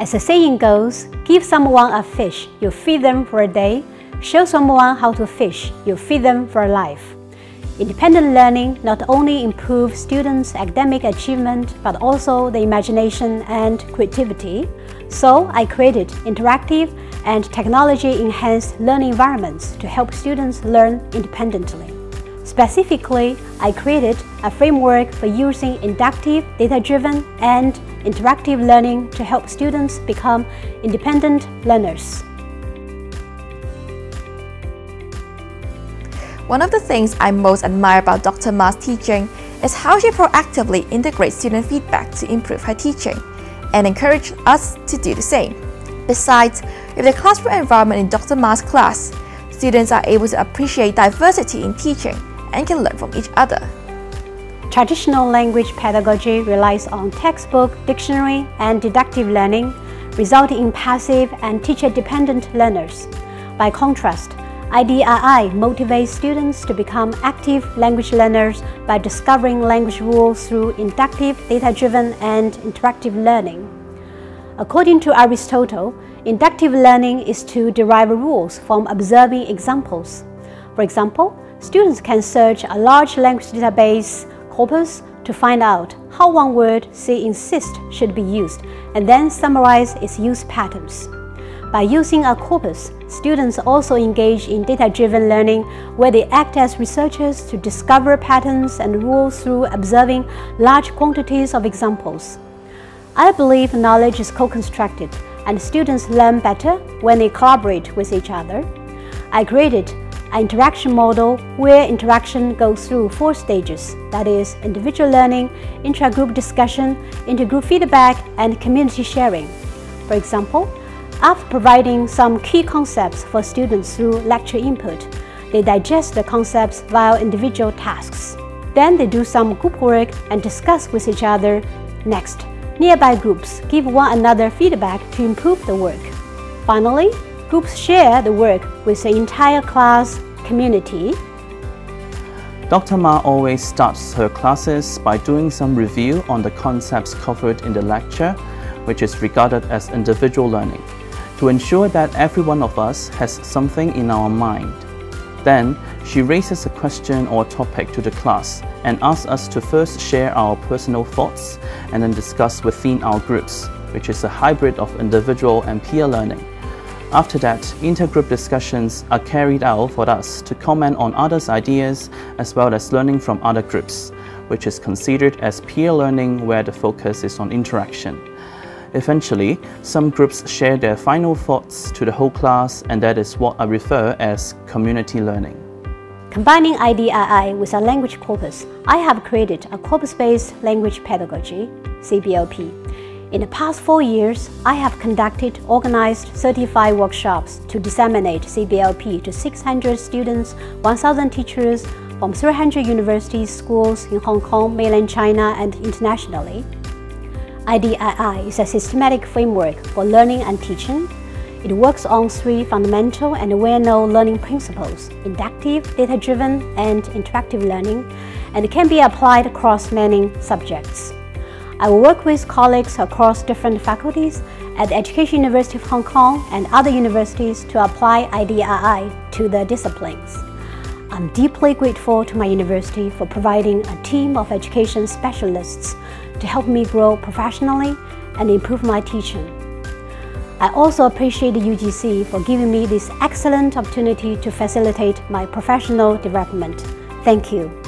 As the saying goes, give someone a fish, you feed them for a day. Show someone how to fish, you feed them for life. Independent learning not only improves students' academic achievement, but also the imagination and creativity. So I created interactive and technology-enhanced learning environments to help students learn independently. Specifically, I created a framework for using inductive, data-driven, and interactive learning to help students become independent learners. One of the things I most admire about Dr. Ma's teaching is how she proactively integrates student feedback to improve her teaching and encourage us to do the same. Besides, with the classroom environment in Dr. Ma's class, students are able to appreciate diversity in teaching and can learn from each other. Traditional language pedagogy relies on textbook, dictionary, and deductive learning, resulting in passive and teacher-dependent learners. By contrast, IDRI motivates students to become active language learners by discovering language rules through inductive, data-driven, and interactive learning. According to Aristotle, inductive learning is to derive rules from observing examples. For example, students can search a large language database corpus to find out how one word, say insist, should be used, and then summarize its use patterns. By using a corpus, students also engage in data-driven learning, where they act as researchers to discover patterns and rules through observing large quantities of examples. I believe knowledge is co-constructed, and students learn better when they collaborate with each other. I created an interaction model where interaction goes through 4 stages, that is, individual learning, intra-group discussion, intergroup feedback, and community sharing. For example, after providing some key concepts for students through lecture input, they digest the concepts via individual tasks. Then they do some group work and discuss with each other. Next, nearby groups give one another feedback to improve the work. Finally, groups share the work with the entire class community. Dr. Ma always starts her classes by doing some review on the concepts covered in the lecture, which is regarded as individual learning, to ensure that every one of us has something in our mind. Then, she raises a question or topic to the class and asks us to first share our personal thoughts and then discuss within our groups, which is a hybrid of individual and peer learning. After that, intergroup discussions are carried out for us to comment on others' ideas as well as learning from other groups, which is considered as peer learning where the focus is on interaction. Eventually, some groups share their final thoughts to the whole class, and that is what I refer as community learning. Combining IDRI with a language corpus, I have created a corpus-based language pedagogy, CBLP. In the past 4 years, I have conducted organized 35 workshops to disseminate CBLP to 600 students, 1,000 teachers from 300 universities, schools in Hong Kong, mainland China, and internationally. IDRI is a systematic framework for learning and teaching. It works on 3 fundamental and well-known learning principles: inductive, data-driven, and interactive learning, and it can be applied across many subjects. I will work with colleagues across different faculties at the Education University of Hong Kong and other universities to apply IDRI to the disciplines. I'm deeply grateful to my university for providing a team of education specialists to help me grow professionally and improve my teaching. I also appreciate the UGC for giving me this excellent opportunity to facilitate my professional development. Thank you.